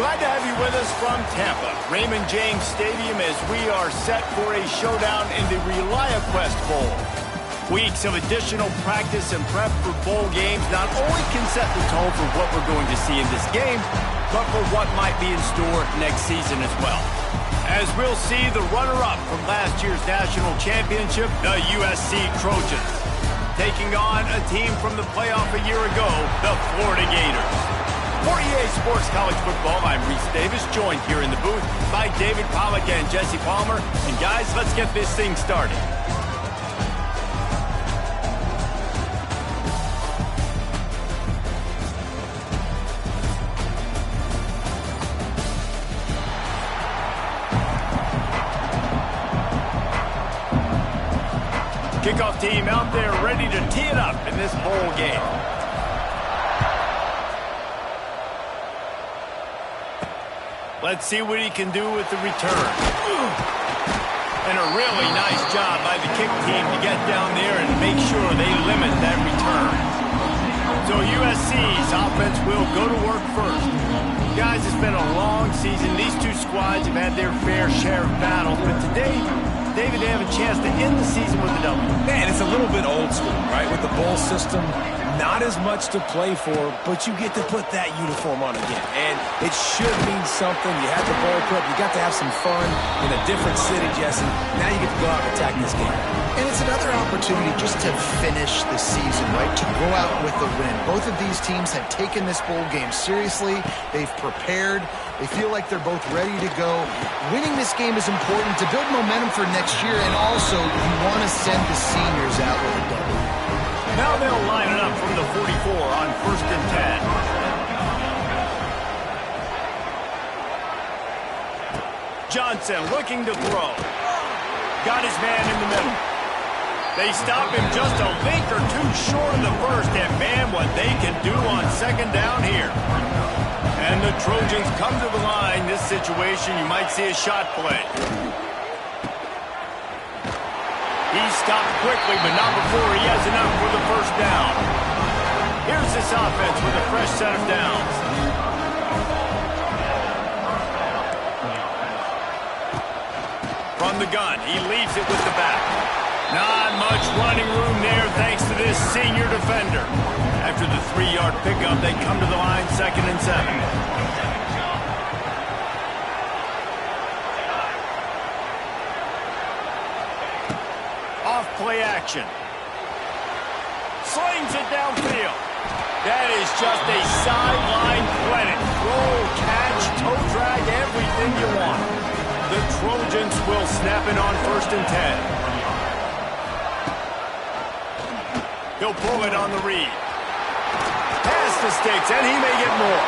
Glad to have you with us from Tampa, Raymond James Stadium, as we are set for a showdown in the ReliaQuest Bowl. Weeks of additional practice and prep for bowl games not only can set the tone for what we're going to see in this game, but for what might be in store next season as well. As we'll see the runner-up from last year's national championship, the USC Trojans, taking on a team from the playoff a year ago, the Florida Gators. For EA Sports College Football, I'm Reese Davis, joined here in the booth by David Pollack and Jesse Palmer. And guys, let's get this thing started. Kickoff team out there ready to tee it up in this bowl game. Let's see what he can do with the return. And a really nice job by the kick team to get down there and make sure they limit that return. So USC's offense will go to work first. Guys, it's been a long season. These two squads have had their fair share of battles, but today, David, they have a chance to end the season with a W. Man, it's a little bit old school, right? With the bowl system, not as much to play for, but you get to put that uniform on again. And it should mean something. You had the bowl prep. You got to have some fun in a different city, Jesse. Now you get to go out and attack this game. And it's another opportunity just to finish the season, right? To go out with a win. Both of these teams have taken this bowl game seriously. They've prepared. They feel like they're both ready to go. Winning this game is important to build momentum for next year, and also you want to send the seniors out with a W. Now they'll line it up from the 44 on 1st and 10. Johnson looking to throw. Got his man in the middle. They stop him just a link or two short of the first, and man, what they can do on 2nd down here. And the Trojans come to the line. This situation, you might see a shot play. He stopped quickly, but not before he has enough for the 1st down. Here's this offense with a fresh set of downs. From the gun, he leaves it with the back. Not much running room there thanks to this senior defender. After the 3-yard pickup, they come to the line 2nd and 7. Play action. Slings it downfield. That is just a sideline clinic. Roll, catch, toe drag, everything you want. The Trojans will snap it on 1st and 10. He'll pull it on the read. Pass the sticks, and he may get more.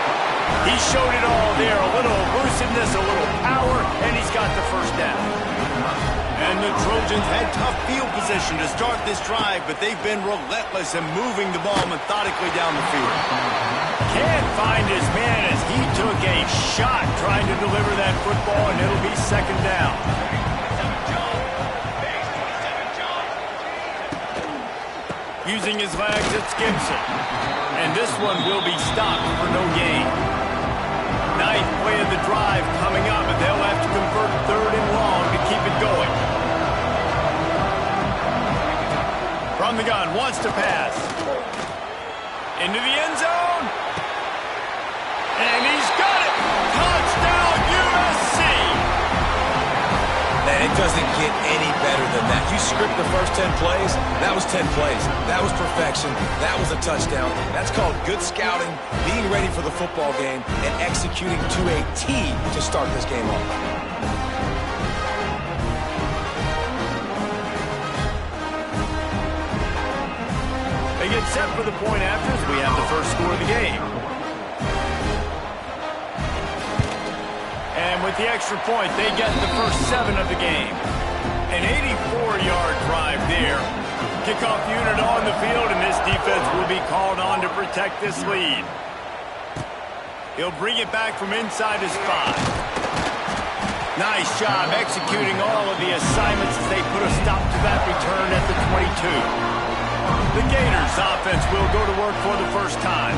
He showed it all there. A little elusiveness, a little power, and he's got the 1st down. And the Trojans had tough field position to start this drive, but they've been relentless in moving the ball methodically down the field. Can't find his man as he took a shot trying to deliver that football, and it'll be second down. Using his legs, it's Gibson. And this one will be stopped for no gain. Ninth play of the drive coming up, and they'll have to convert third and long to keep it going. From the gun, wants to pass. Into the end zone. And he's got it. Touchdown, USC. Man, it doesn't get any better than that. You script the first 10 plays, that was 10 plays. That was perfection. That was a touchdown. That's called good scouting, being ready for the football game, and executing to a T to start this game off. They get set for the point after as we have the first score of the game. And with the extra point, they get the first 7 of the game. An 84-yard drive there. Kickoff unit on the field, and this defense will be called on to protect this lead. He'll bring it back from inside his 5. Nice job executing all of the assignments as they put a stop to that return at the 22. The Gators offense will go to work for the first time.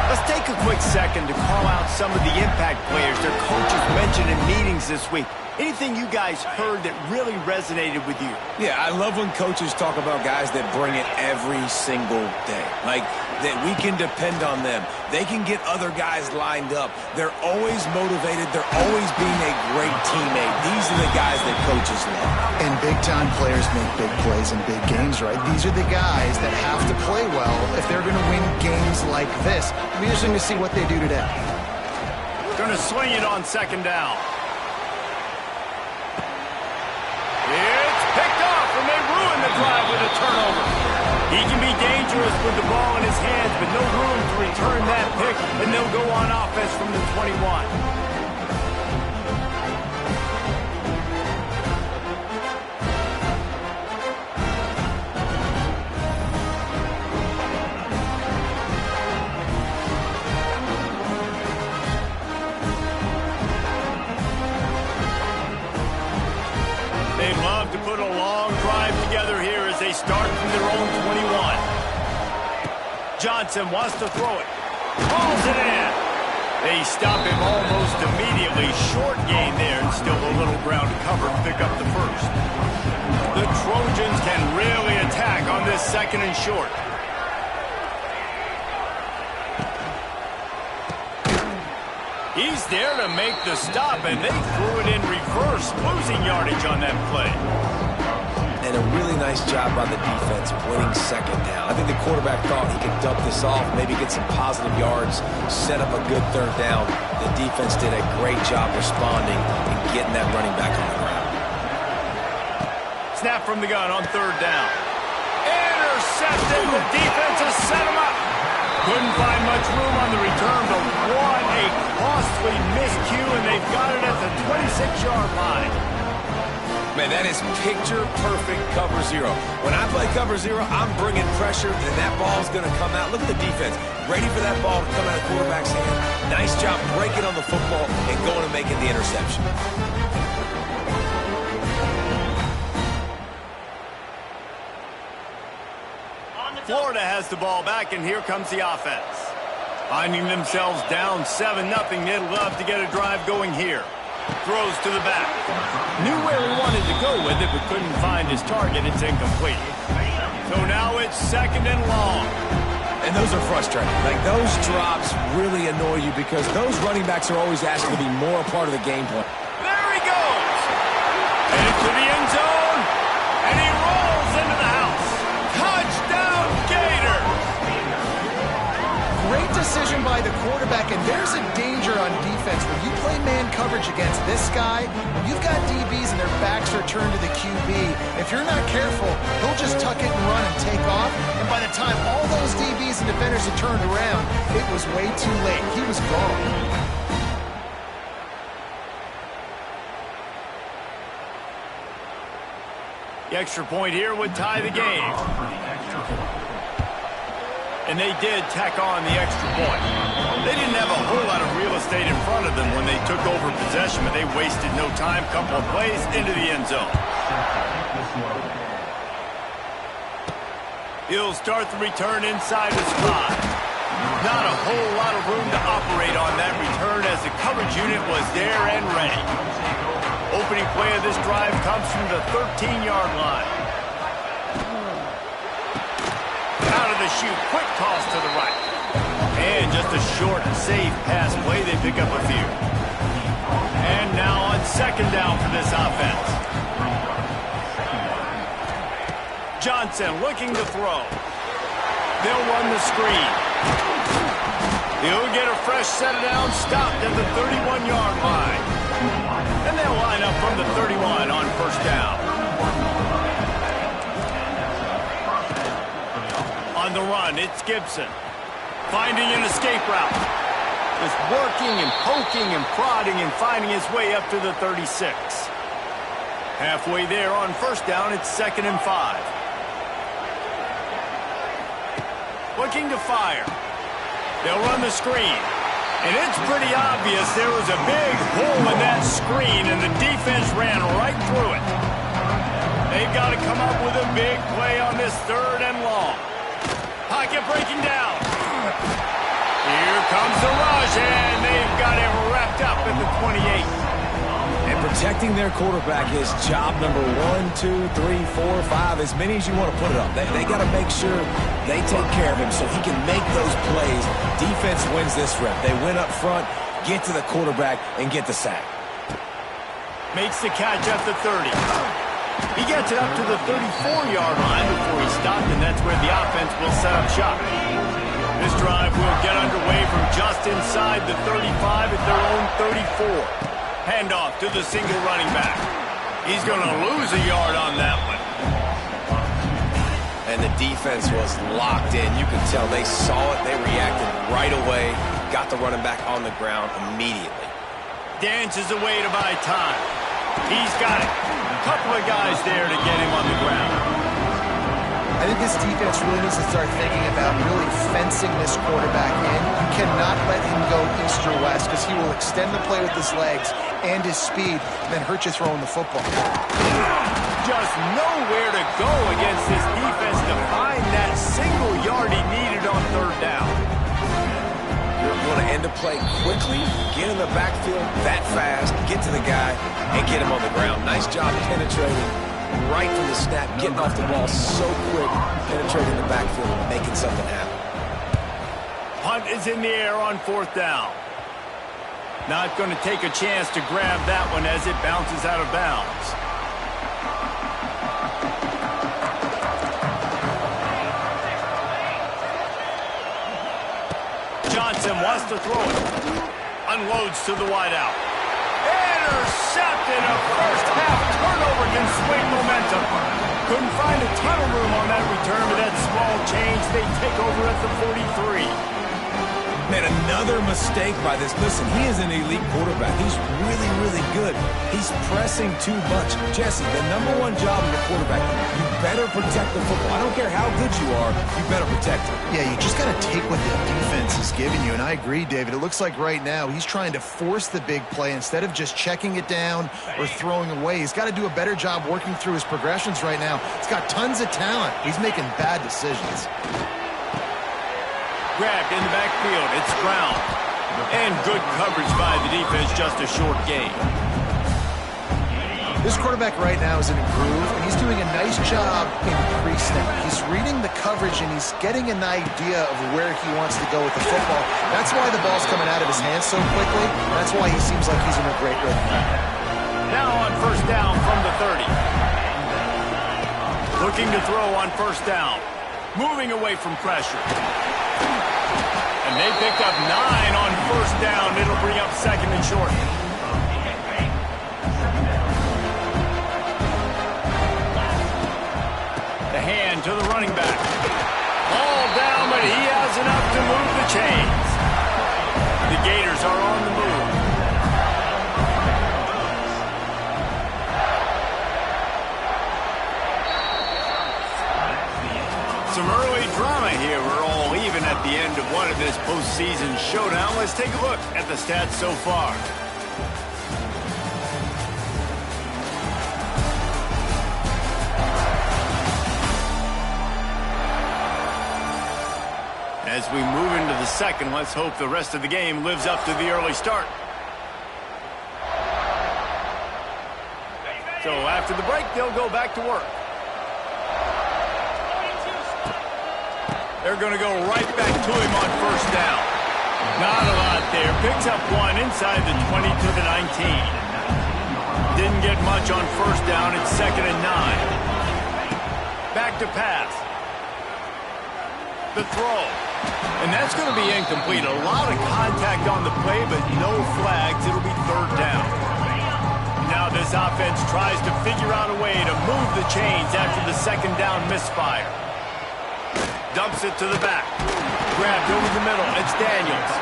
Let's take a quick second to call out some of the impact players their coaches mentioned in meetings this week. Anything you guys heard that really resonated with you? Yeah, I love when coaches talk about guys that bring it every single day. Like, that we can depend on them. They can get other guys lined up. They're always motivated. They're always being a great teammate. These are the guys that coaches love. And big-time players make big plays in big games, right? These are the guys that have to play well if they're going to win games like this. It'll be interesting to see what they do today. Going to swing it on second down. It's picked off, and they ruin the drive with a turnover. He can be dangerous with the ball in his hands, but no room to return that pick, and they'll go on offense from the 21. They'd love to put a long drive together here as they start from their own 21. Johnson wants to throw it. Pulls it in. They stop him almost immediately. Short gain there and still a little ground to cover to pick up the first. The Trojans can really attack on this second and short. He's there to make the stop, and they threw it in reverse, losing yardage on that play. And a really nice job by the defense winning second down. I think the quarterback thought he could dump this off, maybe get some positive yards, set up a good third down. The defense did a great job responding and getting that running back on the ground. Snap from the gun on third down. Intercepted. The defense has set him up. Couldn't find much room on the return, but what a costly miscue, and they've got it at the 26-yard line. Man, that is picture-perfect cover zero. When I play cover zero, I'm bringing pressure, and that ball's going to come out. Look at the defense. Ready for that ball to come out of the quarterback's hand. Nice job breaking on the football and going and making the interception. Florida has the ball back, and here comes the offense. Finding themselves down 7-0, they'd love to get a drive going here. Throws to the back. Knew where he wanted to go with it, but couldn't find his target. It's incomplete. So now it's second and long. And those are frustrating. Like, those drops really annoy you because those running backs are always asked to be more a part of the game plan. There he goes. Into the end zone, and he rolls into the house. Touchdown, Gators. Great decision by the quarterback, and there's a danger on defense. When you play man coverage against this guy, you've got DBs and their backs are turned to the QB. If you're not careful, he'll just tuck it and run and take off, and by the time all those DBs and defenders had turned around, it was way too late. He was gone. The extra point here would tie the game. And they did tack on the extra point. They didn't have a whole lot of real estate in front of them when they took over possession, but they wasted no time. Couple of plays into the end zone. He'll start the return inside his 5. Not a whole lot of room to operate on that return as the coverage unit was there and ready. Opening play of this drive comes from the 13-yard line. Out of the chute, quick toss to the right. And just a short, safe pass play. They pick up a few. And now on second down for this offense. Johnson looking to throw. They'll run the screen. He'll get a fresh set down, stopped at the 31-yard line. And they'll line up from the 31 on first down. On the run, it's Gibson. Finding an escape route. Just working and poking and prodding and finding his way up to the 36. Halfway there on first down, it's 2nd and 5. Looking to fire. They'll run the screen. And it's pretty obvious there was a big hole in that screen, and the defense ran right through it. They've got to come up with a big play on this 3rd and long. Pocket breaking down. Here comes the rush, and they've got it wrapped up at the 28. And protecting their quarterback is job number 1, 2, 3, 4, 5, as many as you want to put it up. They got to make sure they take care of him so he can make those plays. Defense wins this rep. They win up front, get to the quarterback, and get the sack. Makes the catch at the 30. He gets it up to the 34-yard line before he stopped, and that's where the offense will set up shop. This drive will get underway from just inside the 35 at their own 34. Handoff to the single running back. He's going to lose a yard on that one. And the defense was locked in. You could tell they saw it. They reacted right away. Got the running back on the ground immediately. Dances away to buy time. He's got it. A couple of guys there to get him on the ground. I think this defense really needs to start thinking about really fencing this quarterback in. You cannot let him go east or west because he will extend the play with his legs and his speed and then hurt you throwing the football. Just nowhere to go against this defense to find that single yard he needed on 3rd down. You're going to end the play quickly, get in the backfield that fast, get to the guy, and get him on the ground. Nice job penetrating right from the snap, getting off the ball so quick, penetrating the backfield and making something happen. Punt is in the air on 4th down. Not going to take a chance to grab that one as it bounces out of bounds. Johnson wants to throw it. Unloads to the wideout. Intercepted. A first-half turnover can swing momentum. Couldn't find a ton of room on that return, but that small change, they take over at the 43. Man, another mistake by this. Listen, he is an elite quarterback. He's really, really good. He's pressing too much. Jesse, the #1 job of your quarterback, you better protect the football. I don't care how good you are, you better protect it. Yeah, you just got to take what the defense is giving you, and I agree, David. It looks like right now he's trying to force the big play instead of just checking it down or throwing away. He's got to do a better job working through his progressions right now. He's got tons of talent. He's making bad decisions. Grabbed in the backfield. It's Brown. And good coverage by the defense, just a short gain. This quarterback right now is in a groove, and he's doing a nice job in pre-snap. He's reading the coverage, and he's getting an idea of where he wants to go with the football. That's why the ball's coming out of his hands so quickly. That's why he seems like he's in a great rhythm. Now on first down from the 30. Looking to throw on first down. Moving away from pressure. And they picked up 9 on first down. It'll bring up 2nd and short. The hand to the running back. Ball down, but he has enough to move the chains. The Gators are on the move. Some early drama here. We're all even at the end of one of this postseason showdown. Let's take a look at the stats so far. As we move into the second, let's hope the rest of the game lives up to the early start. So after the break, they'll go back to work. They're going to go right back to him on first down. Not a lot there. Picks up one inside the 20 to the 19. Didn't get much on first down. It's 2nd and 9. Back to pass. The throw. And that's going to be incomplete. A lot of contact on the play, but no flags. It'll be 3rd down. Now this offense tries to figure out a way to move the chains after the 2nd down misfire. Dumps it to the back. Grabbed over the middle. It's Daniels.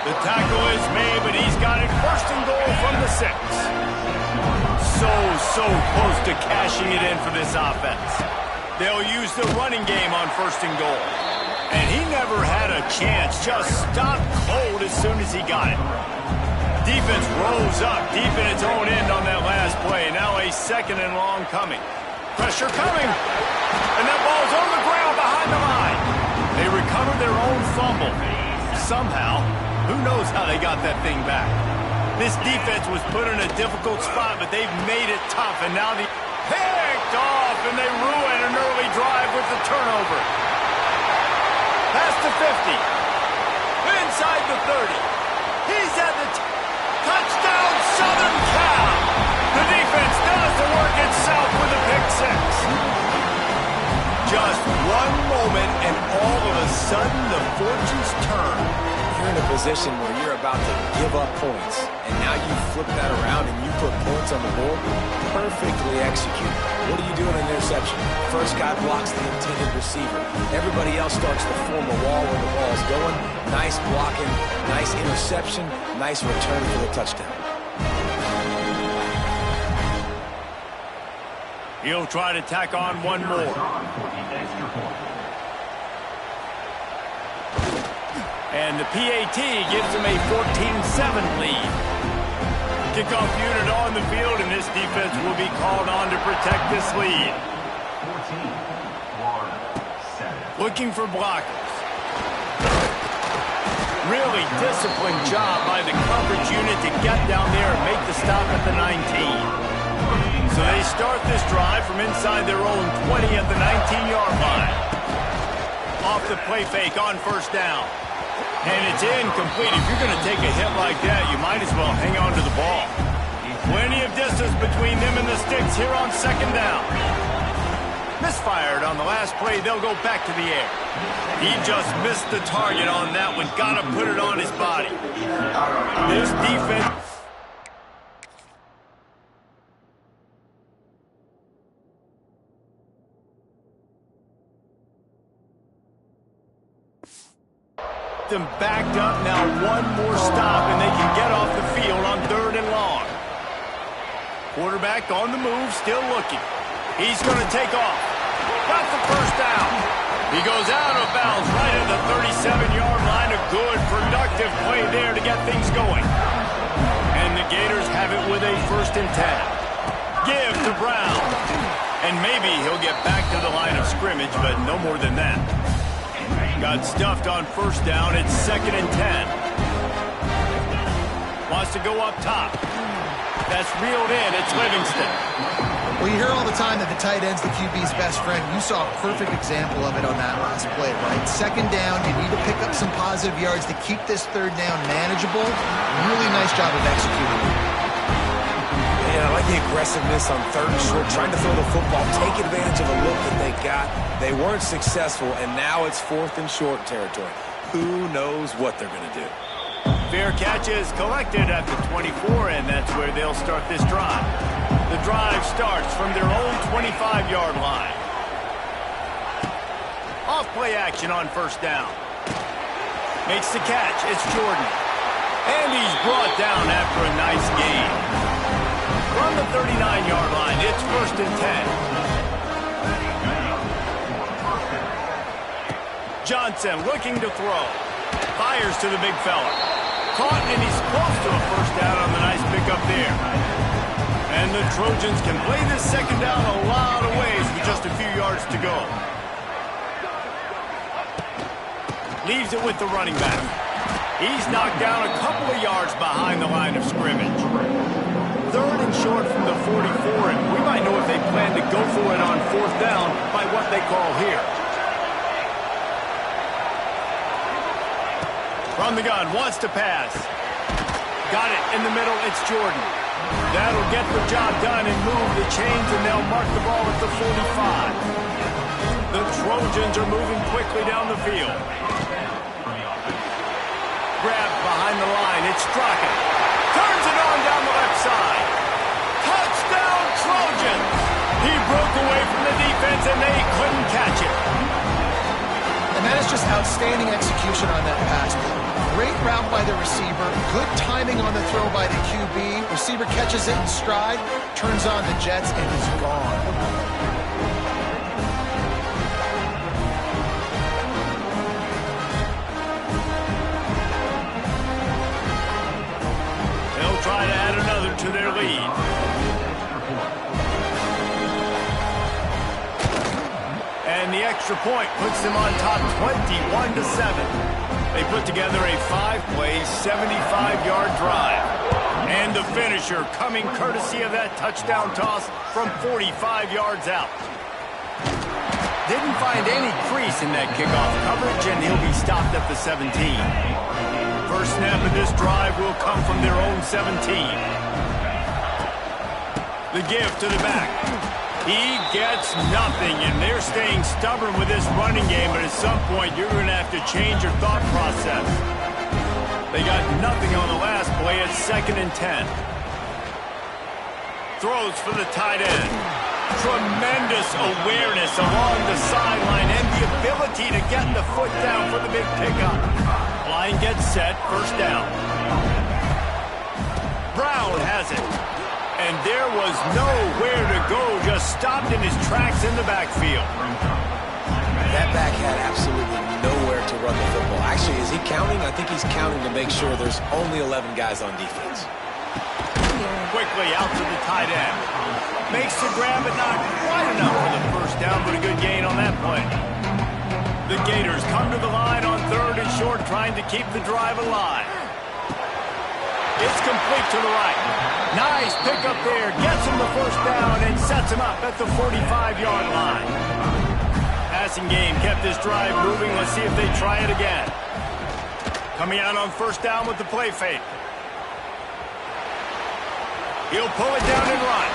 The tackle is made, but he's got it 1st and goal from the 6. So close to cashing it in for this offense. They'll use the running game on 1st and goal. And he never had a chance. Just stopped cold as soon as he got it. Defense rose up deep in its own end on that last play. Now a 2nd and long coming. Pressure coming. And that ball's on the ground behind the line. They recovered their own fumble. Somehow, who knows how they got that thing back. This defense was put in a difficult spot, but they've made it tough. And now they picked off, and they ruin an early drive with the turnover. Past the 50. Inside the 30. He's at the touchdown, Southern Cal. The defense does the work itself with a pick 6. Just one moment, and all of a sudden, the fortunes turn. You're in a position where you're about to give up points, and now you flip that around and you put points on the board. Perfectly executed. What do you do in an interception? First guy blocks the intended receiver. Everybody else starts to form a wall where the ball's going. Nice blocking, nice interception, nice return for the touchdown. He'll try to tack on one more. And the PAT gives him a 14-7 lead. Kickoff unit on the field, and this defense will be called on to protect this lead. Looking for blockers. Really disciplined job by the coverage unit to get down there and make the stop at the 19. So they start this drive from inside their own 20 at the 19-yard line. Off the play fake on first down. And it's incomplete. If you're going to take a hit like that, you might as well hang on to the ball. Plenty of distance between them and the sticks here on 2nd down. Misfired on the last play. They'll go back to the air. He just missed the target on that one. Got to put it on his body. This defense... them backed up. Now one more stop and they can get off the field on 3rd and long. Quarterback on the move, still looking. He's going to take off. Got the 1st down. He goes out of bounds right at the 37-yard line. A good, productive play there to get things going. And the Gators have it with a 1st and 10. Give to Brown. And maybe he'll get back to the line of scrimmage, but no more than that. Got stuffed on 1st down. It's 2nd and 10. Wants to go up top. That's reeled in. It's Livingston. Well, you hear all the time that the tight end's the QB's best friend. You saw a perfect example of it on that last play, right? 2nd down, you need to pick up some positive yards to keep this 3rd down manageable. Really nice job of executing. Yeah, I like the aggressiveness on 3rd and short, trying to throw the football, take advantage of a look that they got. They weren't successful, and now it's 4th and short territory. Who knows what they're going to do? Fair catch is collected at the 24, and that's where they'll start this drive. The drive starts from their own 25-yard line. Off play action on 1st down. Makes the catch. It's Jordan. And he's brought down after a nice gain. From the 39-yard line, it's 1st and 10. Johnson looking to throw. Fires to the big fella. Caught, and he's close to a first down on the nice pickup there. And the Trojans can play this second down a lot of ways with just a few yards to go. Leaves it with the running back. He's knocked down a couple of yards behind the line of scrimmage. Third and short from the 44, and we might know if they plan to go for it on fourth down by what they call here. From the gun, wants to pass. Got it in the middle, it's Jordan. That'll get the job done and move the chains, and they'll mark the ball at the 45. The Trojans are moving quickly down the field. Grabbed behind the line, it's Straka. Turns it on down the left side. Touchdown, Trojans! He broke away from the defense, and they couldn't catch it. And that is just outstanding execution on that pass. Great route by the receiver. Good timing on the throw by the QB. Receiver catches it in stride, turns on the jets, and is gone. They'll try to add another to their lead. And the extra point puts them on top 21-7. They put together a 5-play, 75-yard drive. And the finisher coming courtesy of that touchdown toss from 45 yards out. Didn't find any crease in that kickoff coverage, and he'll be stopped at the 17. First snap of this drive will come from their own 17. The give to the back. He gets nothing, and they're staying stubborn with this running game, but at some point you're going to have to change your thought process. They got nothing on the last play. It's 2nd and 10. Throws for the tight end. Tremendous awareness along the sideline and the ability to get the foot down for the big pickup. Line gets set, first down. Brown has it. And there was nowhere to go, just stopped in his tracks in the backfield. That back had absolutely nowhere to run the football. Actually, is he counting? I think he's counting to make sure there's only 11 guys on defense. Quickly out to the tight end. Makes the grab, but not quite enough for the first down, but a good gain on that play. The Gators come to the line on 3rd and short, trying to keep the drive alive. It's complete to the right. Nice pickup there. Gets him the first down and sets him up at the 45-yard line. Passing game kept this drive moving. Let's see if they try it again. Coming out on first down with the play fake. He'll pull it down and run.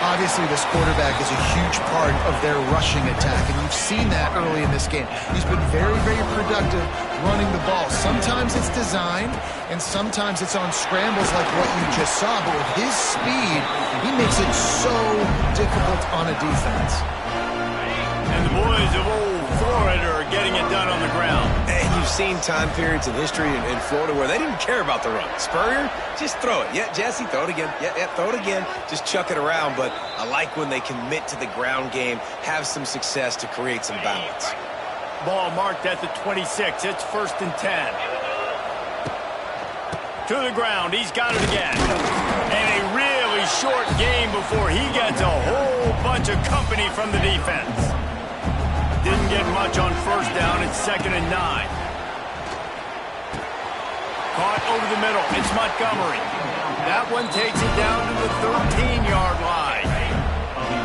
Obviously, this quarterback is a huge part of their rushing attack, and you've seen that early in this game. He's been very, very productive running the ball. Sometimes it's designed, and sometimes it's on scrambles like what you just saw, but with his speed, he makes it so difficult on a defense. And the boys of old Florida are getting it done on the ground. And you've seen time periods in history in Florida where they didn't care about the run. Spurrier, just throw it. Yeah, Jesse, throw it again. Yeah, throw it again. Just chuck it around. But I like when they commit to the ground game, have some success to create some balance. Ball marked at the 26. It's 1st and 10. To the ground. He's got it again. And a really short game before he gets a whole bunch of company from the defense. Didn't get much on first down. It's 2nd and 9. Caught over the middle. It's Montgomery. That one takes it down to the 13-yard line.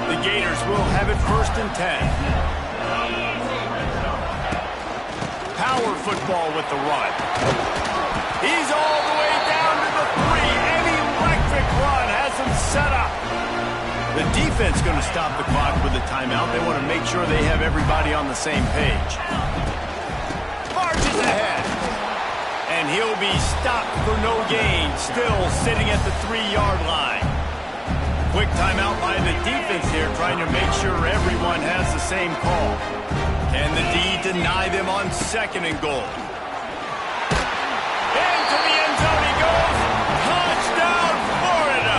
The Gators will have it 1st and 10. Power football with the run. He's all the way down to the 3. An electric run has him set up. The defense going to stop the clock with a timeout. They want to make sure they have everybody on the same page. Marches ahead. And he'll be stopped for no gain, still sitting at the 3-yard line. Quick timeout by the defense here, trying to make sure everyone has the same call. Can the D deny them on 2nd and goal? Into the end zone he goes. Touchdown, Florida!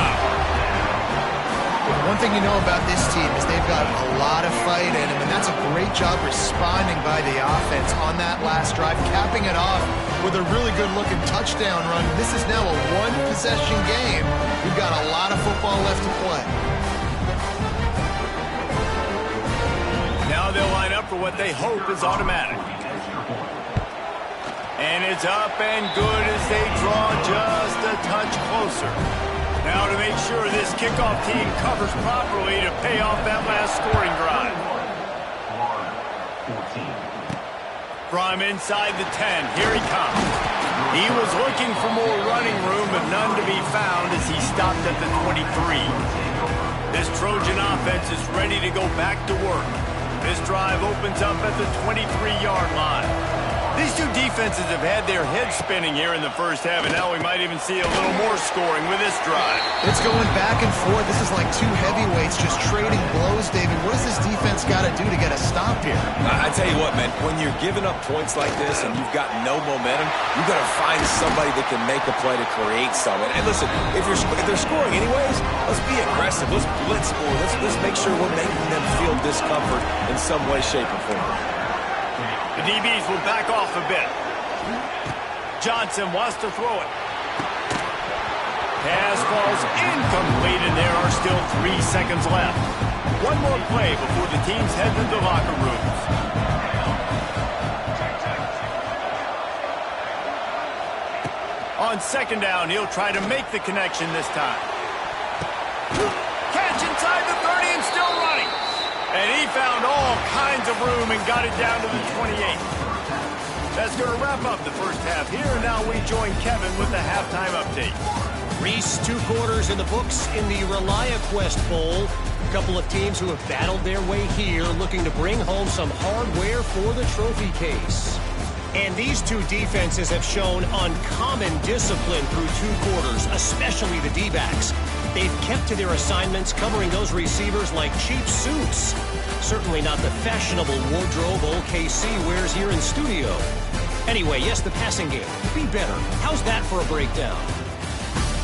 One thing you know about this team is they've got a lot of fight in them, and that's a great job responding by the offense on that last drive, capping it off with a really good-looking touchdown run. This is now a one-possession game. We've got a lot of football left to play. Now they'll line up for what they hope is automatic. And it's up and good as they draw just a touch closer. Now to make sure this kickoff team covers properly to pay off that last scoring drive. From inside the 10, here he comes. He was looking for more running room, but none to be found as he stopped at the 23. This Trojan offense is ready to go back to work. This drive opens up at the 23-yard line. These two defenses have had their heads spinning here in the first half, and now we might even see a little more scoring with this drive. It's going back and forth. This is like two heavyweights just trading blows, David. What does this defense got to do to get a stop here? I tell you what, man, when you're giving up points like this and you've got no momentum, you've got to find somebody that can make a play to create something. And listen, if they're scoring anyways, let's be aggressive. Let's blitz more. Let's make sure we're making them feel discomfort in some way, shape, or form. The DBs will back off a bit. Johnson wants to throw it. Pass falls incomplete, and there are still 3 seconds left. One more play before the teams head to the locker rooms. On second down, he'll try to make the connection this time. Catch inside the 30 and still running. And he found all kinds of room and got it down to the 28. That's going to wrap up the first half here. Now we join Kevin with the halftime update. Reese, 2 quarters in the books in the ReliaQuest Bowl. A couple of teams who have battled their way here, looking to bring home some hardware for the trophy case. And these two defenses have shown uncommon discipline through 2 quarters, especially the D-backs. They've kept to their assignments, covering those receivers like cheap suits. Certainly not the fashionable wardrobe OKC wears here in studio. Anyway, yes, the passing game could be better. How's that for a breakdown?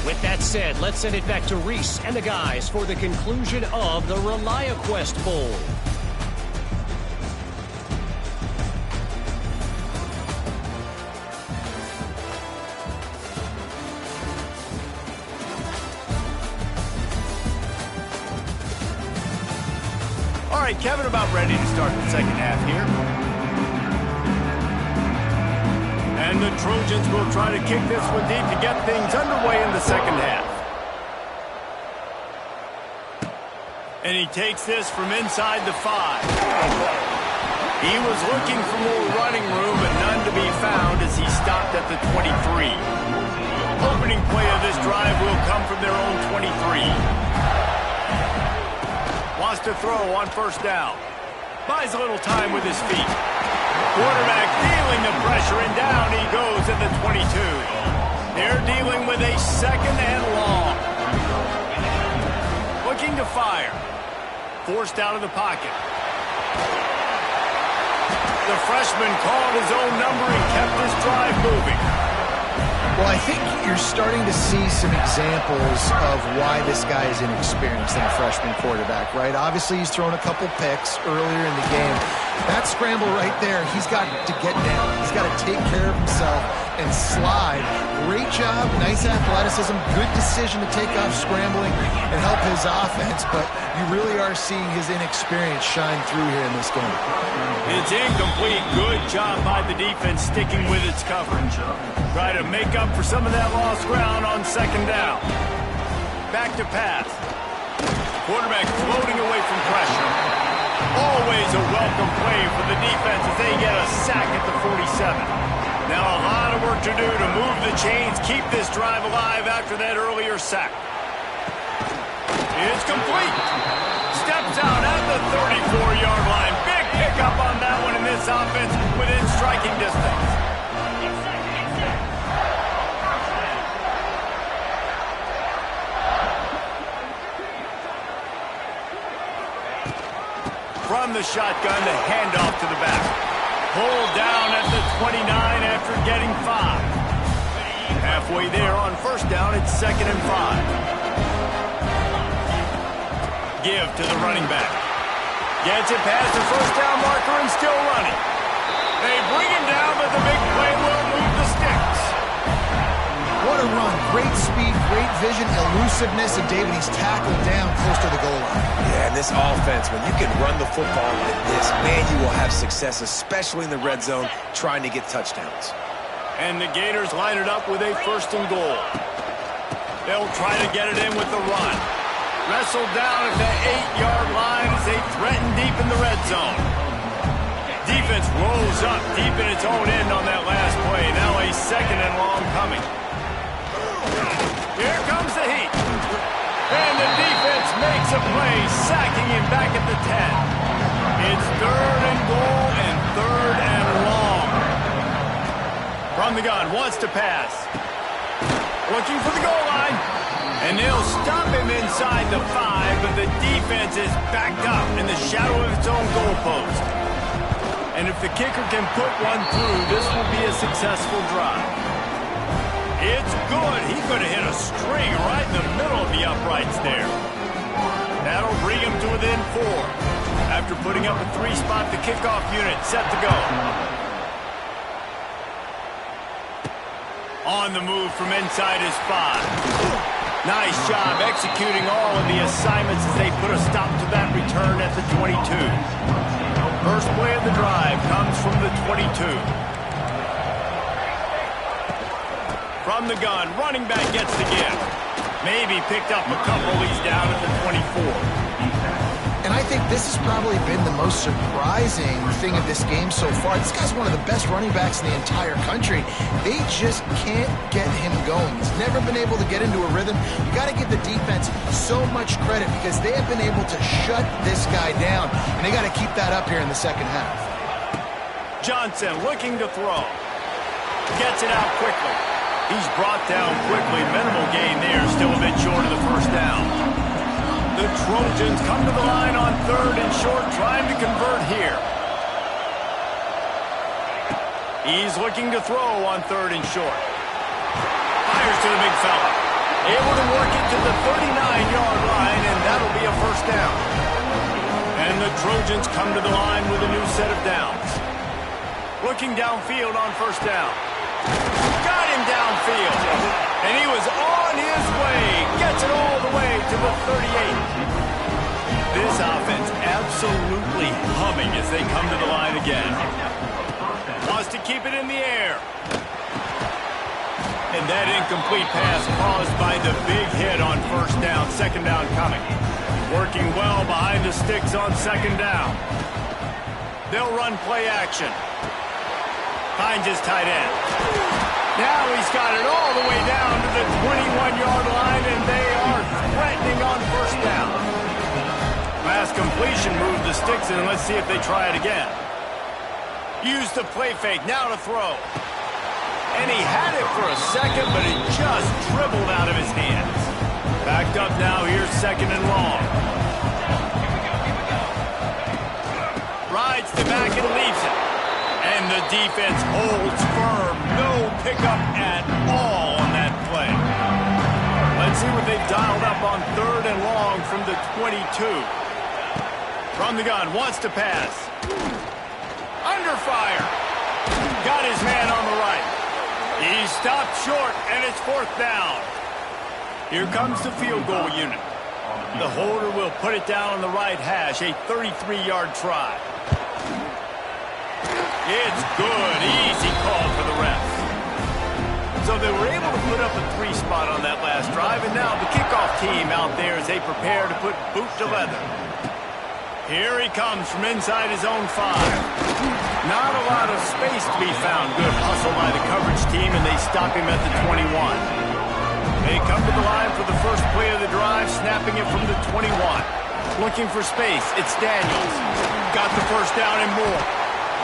With that said, let's send it back to Reese and the guys for the conclusion of the ReliaQuest Bowl. All right, Kevin, about ready to start the second half here. And the Trojans will try to kick this one deep to get things underway in the second half. And he takes this from inside the 5. He was looking for more running room, but none to be found as he stopped at the 23. Opening play of this drive will come from their own 23. Wants to throw on first down. Buys a little time with his feet. Quarterback feeling the pressure, and down he goes at the 22. They're dealing with a second and long. Looking to fire. Forced out of the pocket. The freshman called his own number and kept his drive moving. Well, I think you're starting to see some examples of why this guy is inexperienced in a freshman quarterback, right? Obviously, he's thrown a couple picks earlier in the game. That scramble right there, he's got to get down. He's got to take care of himself and slide. Great job, nice athleticism, good decision to take off scrambling and help his offense, but you really are seeing his inexperience shine through here in this game. It's incomplete. Good job by the defense sticking with its coverage. Try to make up for some of that lost ground on second down. Back to pass. Quarterback floating away from pressure. Always a welcome play for the defense as they get a sack at the 47. Now a lot of work to do to move the chains, keep this drive alive after that earlier sack. It's complete. Steps out at the 34-yard line. Big pickup on that one in this offense within striking distance. From the shotgun, the handoff to the back. Pulled down at the 29 after getting 5. Halfway there on first down, it's 2nd and 5. Give to the running back. Gets it past the first down marker and still running. They bring him down, but the big play will move the sticks. What a run. Great speed, great vision, elusiveness, and David, he's tackled down close to the goal line. Yeah, and this offense, when you can run the football like this, man, you will have success, especially in the red zone, trying to get touchdowns. And the Gators line it up with a 1st and goal. They'll try to get it in with the run. Wrestled down at the 8-yard line as they threaten deep in the red zone. Defense rolls up deep in its own end on that last play. Now a 2nd and long coming. Here comes the heat. And the defense makes a play, sacking him back at the 10. It's 3rd and goal and 3rd and long. From the gun, wants to pass. Looking for the goal line. And they'll stop him inside the 5, but the defense is backed up in the shadow of its own goalpost. And if the kicker can put one through, this will be a successful drive. It's good. He could have hit a string right in the middle of the uprights there. That'll bring him to within 4. After putting up a 3-spot, the kickoff unit set to go. On the move from inside his 5. Nice job executing all of the assignments as they put a stop to that return at the 22. First play of the drive comes from the 22. From the gun, running back gets the gift. Maybe picked up a couple. He's down at the 24. And I think this has probably been the most surprising thing of this game so far. This guy's one of the best running backs in the entire country. They just can't get him going. He's never been able to get into a rhythm. You got to give the defense so much credit because they have been able to shut this guy down, and they got to keep that up here in the second half. Johnson looking to throw. Gets it out quickly. He's brought down quickly. Minimal gain there, still a bit short of the first down. The Trojans come to the line on 3rd and short, trying to convert here. He's looking to throw on 3rd and short. Fires to the big fella. Able to work it to the 39-yard line, and that'll be a first down. And the Trojans come to the line with a new set of downs. Looking downfield on first down. Got him downfield. And he was on his way. Gets it all the way to the 38. This offense absolutely humming as they come to the line again. Wants to keep it in the air. And that incomplete pass caused by the big hit on first down. 2nd down coming. Working well behind the sticks on 2nd down. They'll run play action. Finds his tight end. Now he's got it all the way down to the 21-yard line, and they are threatening on first down. Last completion moved the sticks, and let's see if they try it again. Use the play fake, now to throw. And he had it for a second, but it just dribbled out of his hands. Backed up now, here's 2nd and long. Rides the back and leaves it. And the defense holds firm. No pickup at all on that play. Let's see what they've dialed up on 3rd and long from the 22. From the gun, wants to pass. Under fire. Got his man on the right. He stopped short, and it's 4th down. Here comes the field goal unit. The holder will put it down on the right hash, a 33-yard try. It's good. Easy call for the refs. So they were able to put up a 3-spot on that last drive, and now the kickoff team out there as they prepare to put boot to leather. Here he comes from inside his own 5. Not a lot of space to be found. Good hustle by the coverage team, and they stop him at the 21. They come to the line for the first play of the drive, snapping it from the 21. Looking for space. It's Daniels. Got the first down and more.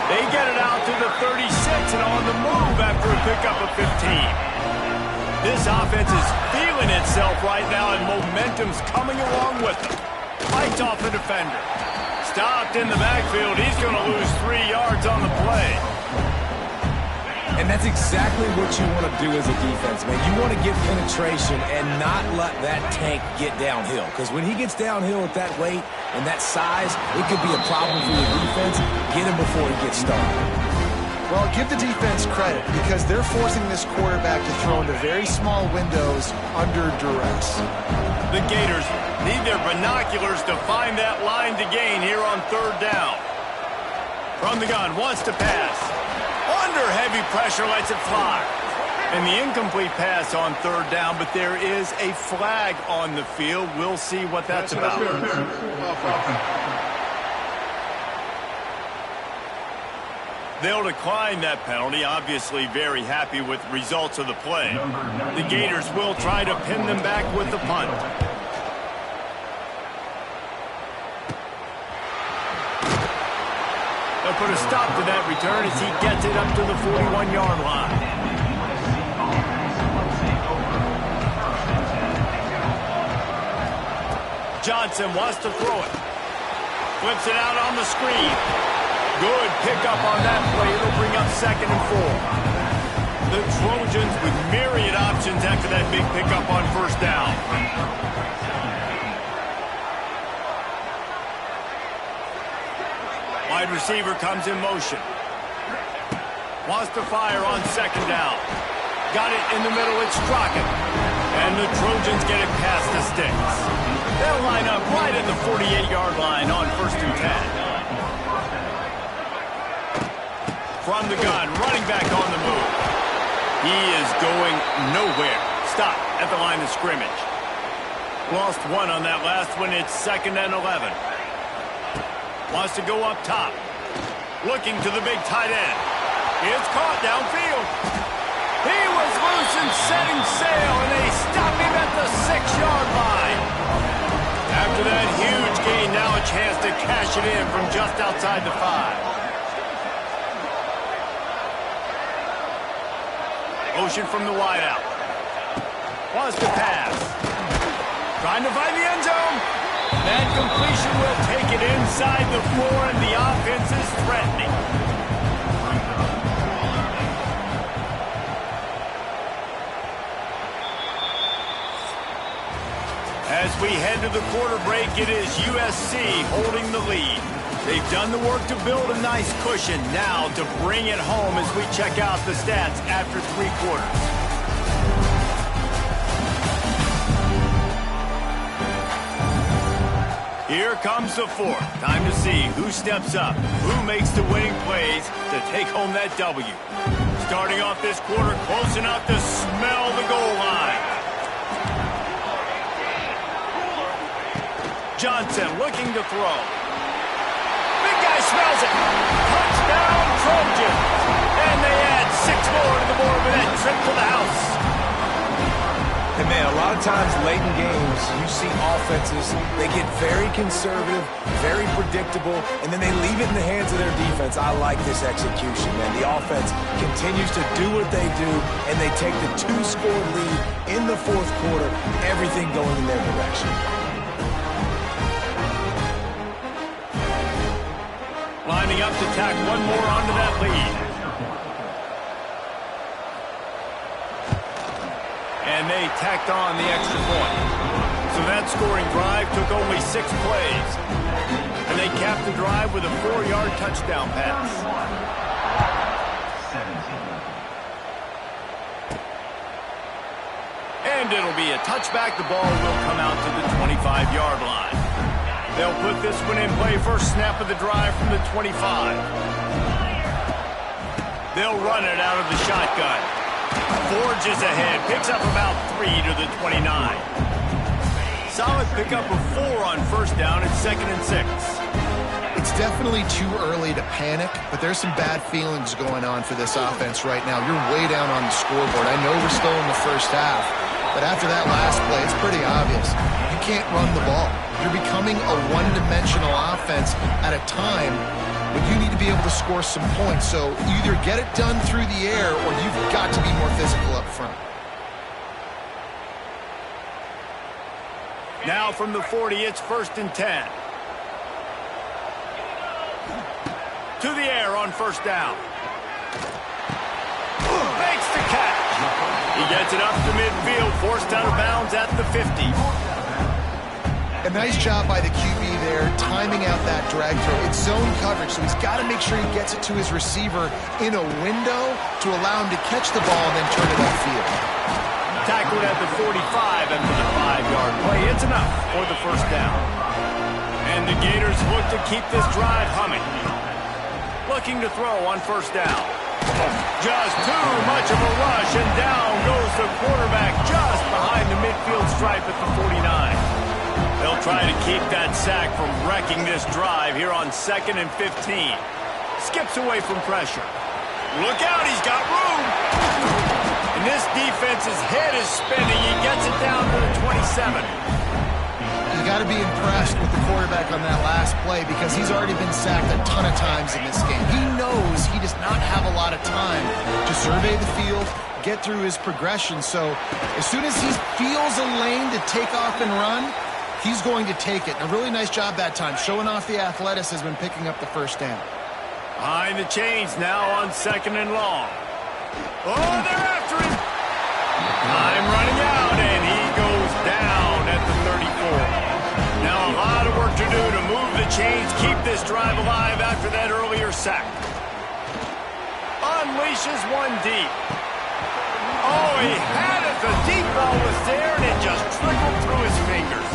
They get it out to the 36 and on the move after a pickup of 15. This offense is feeling itself right now, and momentum's coming along with them. Fights off the defender. Stopped in the backfield. He's going to lose 3 yards on the play. And that's exactly what you want to do as a defense, man. You want to get penetration and not let that tank get downhill. Because when he gets downhill at that weight and that size, it could be a problem for your defense. Get him before he gets started. Well, give the defense credit because they're forcing this quarterback to throw into very small windows under duress. The Gators need their binoculars to find that line to gain here on third down. From the gun, wants to pass. Under heavy pressure, lets it fly. And the incomplete pass on third down, but there is a flag on the field. We'll see what that's about. They'll decline that penalty, obviously very happy with the results of the play. The Gators will try to pin them back with the punt. They'll put a stop to that return as he gets it up to the 41-yard line. Johnson wants to throw it. Flips it out on the screen. Good pickup on that play. It'll bring up 2nd and 4. The Trojans with myriad options after that big pickup on first down. Wide receiver comes in motion. Wants to fire on 2nd down. Got it in the middle. It's Strocken. And the Trojans get it past the sticks. They'll line up right at the 48-yard line on 1st and 10. From the gun, running back on the move. He is going nowhere. Stop at the line of scrimmage. Lost 1 on that last one. It's 2nd and 11. Wants to go up top. Looking to the big tight end. It's caught downfield. He was loose and setting sail, and they stop him at the 6-yard line. After that huge gain, now a chance to cash it in from just outside the 5. Motion from the wideout. Wants to pass. Trying to find the end zone. That completion will take it inside the 4, and the offense is threatening. As we head to the quarter break, it is USC holding the lead. They've done the work to build a nice cushion. Now to bring it home as we check out the stats after 3 quarters. Here comes the 4th. Time to see who steps up, who makes the winning plays to take home that W. Starting off this quarter close enough to smell the goal line. Johnson looking to throw. Big guy smells it. Touchdown Trojans. And they add 6 more to the board with that trip to the house. And man, a lot of times late in games, you see offenses, they get very conservative, very predictable, and then they leave it in the hands of their defense. I like this execution, man. The offense continues to do what they do, and they take the 2-score lead in the 4th quarter, everything going in their direction. Lining up to tack 1 more onto that lead. And they tacked on the extra point. So that scoring drive took only 6 plays. And they capped the drive with a 4-yard touchdown pass. And it'll be a touchback. The ball will come out to the 25-yard line. They'll put this one in play. First snap of the drive from the 25. They'll run it out of the shotgun. Forges ahead, picks up about 3 to the 29. Solid pickup of 4 on first down. It's 2nd and 6. It's definitely too early to panic, but there's some bad feelings going on for this offense right now. You're way down on the scoreboard. I know we're still in the first half, but after that last play, it's pretty obvious. You can't run the ball. You're becoming a one-dimensional offense at a time when you need to be able to score some points. So either get it done through the air or you've got to be more physical up front. Now from the 40, it's 1st and 10. To the air on first down. Gets it up to midfield, forced out of bounds at the 50. A nice job by the QB there, timing out that drag throw. It's zone coverage, so he's got to make sure he gets it to his receiver in a window to allow him to catch the ball and then turn it upfield. Tackled at the 45 after the 5-yard play. It's enough for the first down. And the Gators look to keep this drive humming. Looking to throw on first down. Just too much of a rush, and down goes the quarterback just behind the midfield stripe at the 49. They'll try to keep that sack from wrecking this drive here on 2nd and 15. Skips away from pressure. Look out, he's got room. And this defense's head is spinning. He gets it down to the 27. You got to be impressed with the quarterback on that last play because he's already been sacked a ton of times in this game. He knows he does not have a lot of time to survey the field, get through his progression. So as soon as he feels a lane to take off and run, he's going to take it. A really nice job that time, showing off the athleticism and picking up the first down. Behind the chains now on 2nd and long. Oh, they're after him. Time running out, and he goes down at the 34. Now a lot of work to do to move the chains, keep this drive alive after that earlier sack. Unleashes one deep. Oh, he had it. The deep ball was there, and it just trickled through his fingers.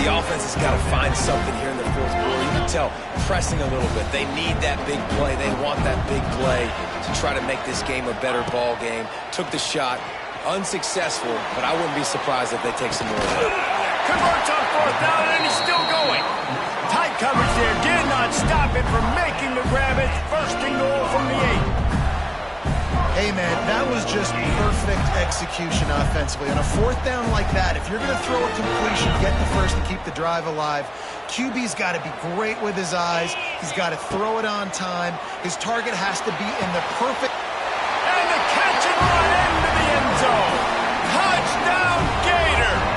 The offense has got to find something here in the fourth quarter. You can tell, pressing a little bit. They need that big play. They want that big play to try to make this game a better ball game. Took the shot. Unsuccessful, but I wouldn't be surprised if they take some more of that. Converts on 4th down, and he's still going. Tight coverage there did not stop it from making the grab. It's 1st and goal from the 8. Hey, man, that was just perfect execution offensively. On a 4th down like that, if you're going to throw a completion, get the first and keep the drive alive, QB's got to be great with his eyes. He's got to throw it on time. His target has to be in the perfect... And the catch and run into the end zone. Touchdown, Gators!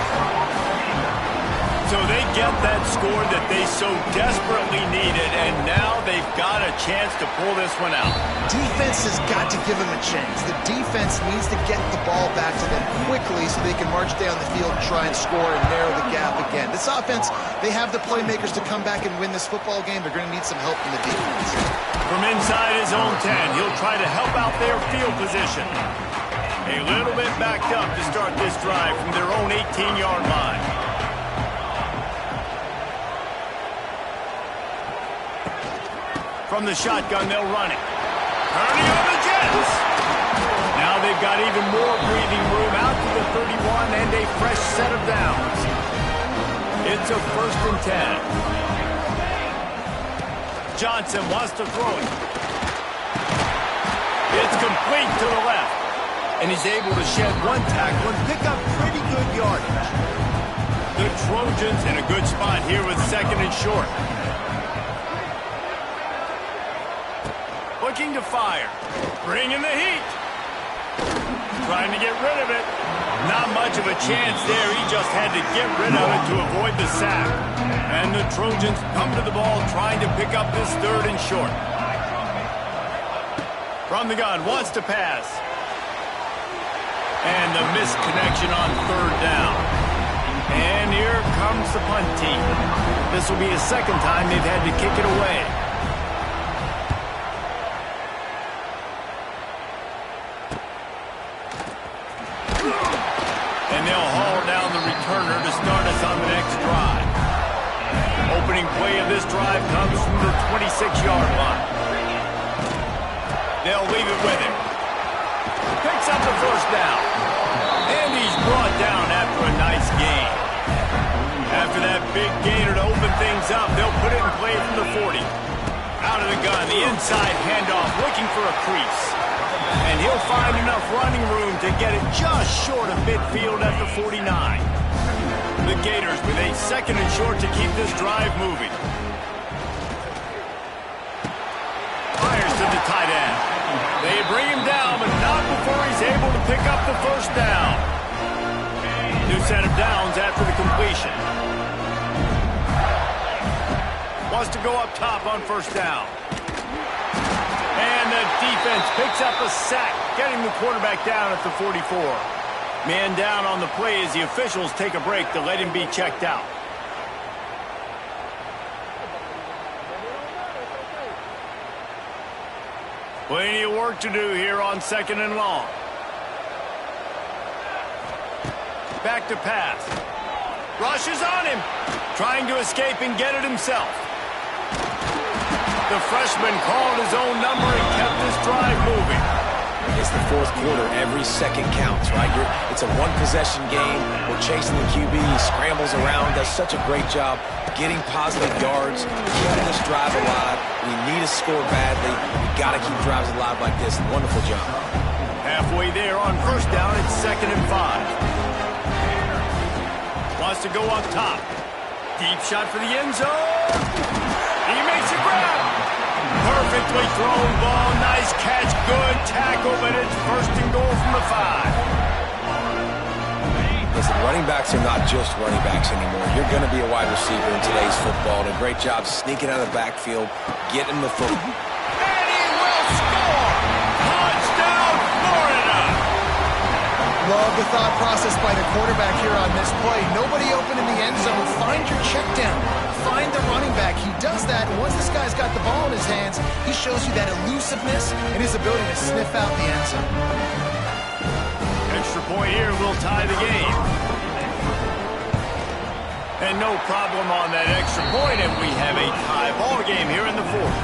So they get that score that they so desperately needed, and now they've got a chance to pull this one out. Defense has got to give them a chance. The defense needs to get the ball back to them quickly so they can march down the field and try and score and narrow the gap again. This offense, they have the playmakers to come back and win this football game. They're going to need some help from the defense. From inside his own 10, he'll try to help out their field position. A little bit backed up to start this drive from their own 18-yard line. From the shotgun, they'll run it. Turning on the Jets. Now they've got even more breathing room out to the 31 and a fresh set of downs. It's a 1st and 10. Johnson wants to throw it. It's complete to the left. And he's able to shed one tackle and pick up pretty good yardage. The Trojans in a good spot here with 2nd and short. Looking to fire. Bringing the heat. Trying to get rid of it. Not much of a chance there. He just had to get rid of it to avoid the sack. And the Trojans come to the ball trying to pick up this 3rd and short. From the gun, wants to pass. And the missed connection on 3rd down. And here comes the punt team. This will be the 2nd time they've had to kick it away. And they'll haul down the returner to start us on the next drive. Opening play of this drive comes from the 26-yard line. They'll leave it with him. Picks up the 1st down. And he's brought down after a nice gain. After that big gainer to open things up, they'll put it in play from the 40. Out of the gun, the inside handoff, looking for a crease. And he'll find enough running room to get it just short of midfield at the 49. The Gators with a 2nd and short to keep this drive moving. Fires to the tight end. They bring him down, but not before he's able to pick up the 1st down. New set of downs after the completion. Wants to go up top on 1st down. And the defense picks up a sack, getting the quarterback down at the 44. Man down on the play as the officials take a break to let him be checked out. Plenty of work to do here on 2nd and long. Back to pass. Rushes on him. Trying to escape and get it himself. The freshman called his own number and kept this drive moving. It's the 4th quarter. Every second counts, right? It's a one-possession game. We're chasing the QB. He scrambles around, does such a great job getting positive yards, keeping this drive alive. We need to score badly. We got to keep drives alive like this. Wonderful job. Halfway there on 1st down. It's 2nd and 5. Wants to go up top. Deep shot for the end zone. He makes a grab. Perfectly thrown ball. Nice catch. Good tackle, but it's 1st and goal from the 5. Listen, running backs are not just running backs anymore. You're going to be a wide receiver in today's football. And a great job sneaking out of the backfield, getting the foot. And he will score! Touchdown, Florida! Love the thought process by the quarterback here on this play. Nobody open in the end zone. Find your check down. Find the running back. He does that. And once this guy's got the ball in his hands, he shows you that elusiveness and his ability to sniff out the end zone. Extra point here will tie the game. And no problem on that extra point, and we have a tie ball game here in the 4th.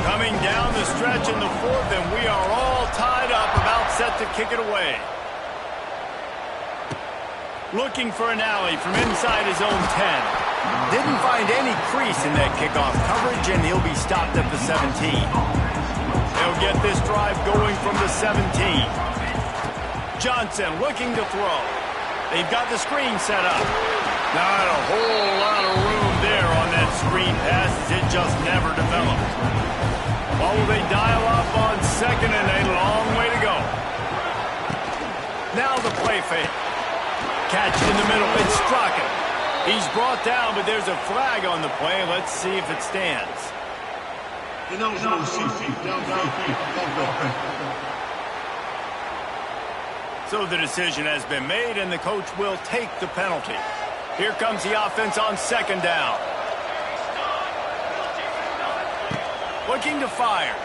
Coming down the stretch in the 4th, and we are all tied up, about set to kick it away. Looking for an alley from inside his own 10. Didn't find any crease in that kickoff coverage, and he'll be stopped at the 17. They'll get this drive going from the 17. Johnson looking to throw. They've got the screen set up. Not a whole lot of room there on that screen pass, as it just never developed. Well, will they dial up on 2nd and a long way to go? Now the play fake. Catch in the middle. It's Straka. He's brought down, but there's a flag on the play. Let's see if it stands. So the decision has been made, and the coach will take the penalty. Here comes the offense on 2nd down. Looking to fire.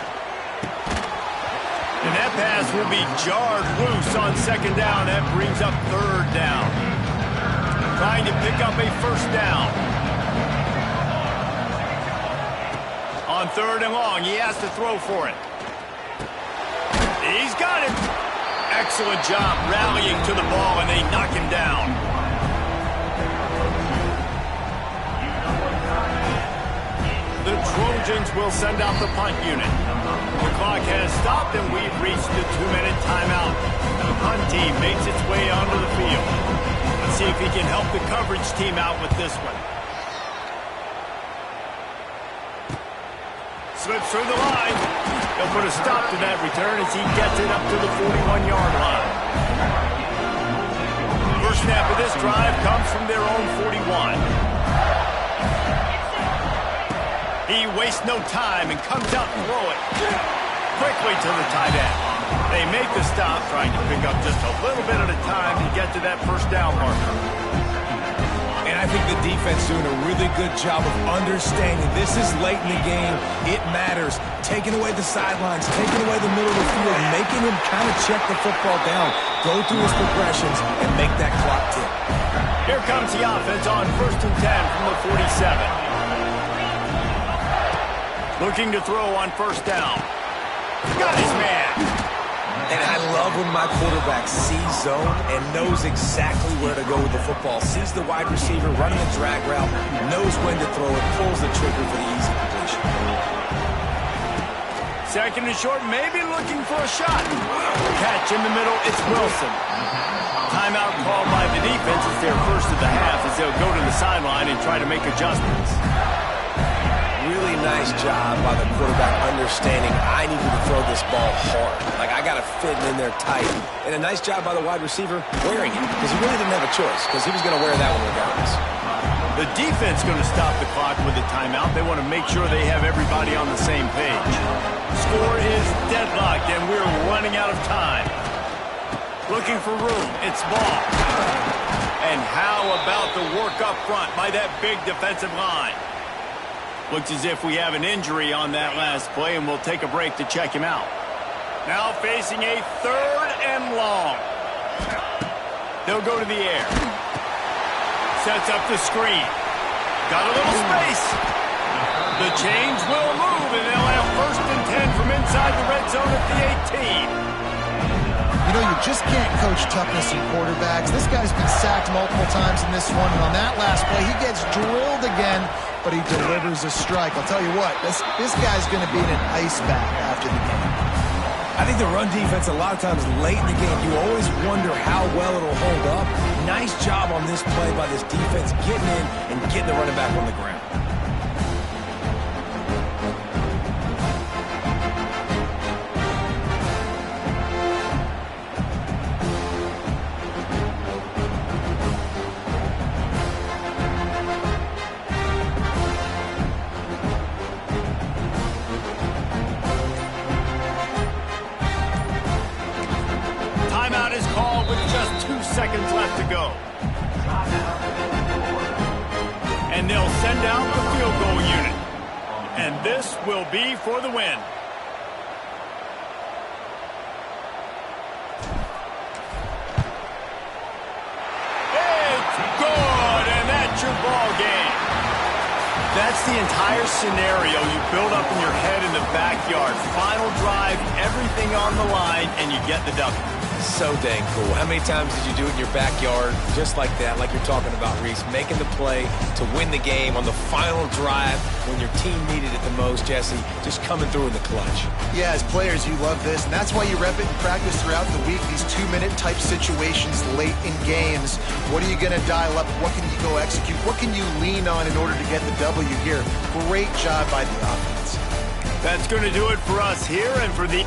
And that pass will be jarred loose on 2nd down. That brings up 3rd down. Trying to pick up a 1st down. On 3rd and long, he has to throw for it. He's got it. Excellent job rallying to the ball, and they knock him down. The Trojans will send out the punt unit. The clock has stopped, and we've reached the 2-minute timeout. The punt team makes its way onto the field. Let's see if he can help the coverage team out with this one. Slips through the line. They'll put a stop to that return as he gets it up to the 41-yard line. First snap of this drive comes from their own 41. He wastes no time and comes out and throws it quickly to the tight end. They make the stop, trying to pick up just a little bit at a time to get to that 1st down marker. And I think the defense doing a really good job of understanding this is late in the game. It matters. Taking away the sidelines, taking away the middle of the field, making him kind of check the football down, go through his progressions, and make that clock tick. Here comes the offense on 1st and 10 from the 47. Looking to throw on 1st down. Got his man. And I love when my quarterback sees zone and knows exactly where to go with the football. Sees the wide receiver running a drag route, knows when to throw it, pulls the trigger for the easy completion. 2nd and short, maybe looking for a shot. Catch in the middle, it's Wilson. Timeout called by the defense. It's their first of the half as they'll go to the sideline and try to make adjustments. Really nice job by the quarterback understanding I need to throw this ball hard. Like, I got to fit it in there tight. And a nice job by the wide receiver wearing it, because he really didn't have a choice, because he was going to wear that one regardless. The defense going to stop the clock with a timeout. They want to make sure they have everybody on the same page. Score is deadlocked, and we're running out of time. Looking for room. It's Ball. And how about the work up front by that big defensive line? Looks as if we have an injury on that last play, and we'll take a break to check him out. Now facing a 3rd and long. They'll go to the air. Sets up the screen. Got a little space. The change will move, and they'll have 1st and 10 from inside the red zone at the 18. You know, you just can't coach toughness in quarterbacks. This guy's been sacked multiple times in this one, and on that last play, he gets drilled again, but he delivers a strike. I'll tell you what, this guy's going to be in an ice bath after the game. I think the run defense, a lot of times late in the game, you always wonder how well it'll hold up. Nice job on this play by this defense, getting in and getting the running back on the ground. Timeout is called with just 2 seconds left to go. And they'll send out the field goal unit. And this will be for the win. It's good, and that's your ball game. That's the entire scenario you build up in your head in the backyard. Final drive, everything on the line, and you get the W. So dang cool. How many times did you do it in your backyard just like that, like you're talking about, Reese, making the play to win the game on the final drive when your team needed it the most, Jesse, just coming through in the clutch. Yeah, as players, you love this, and that's why you rep it in practice throughout the week, these 2-minute type situations late in games. What are you going to dial up? What can you go execute? What can you lean on in order to get the W here? Great job by the offense. That's going to do it for us here and for the...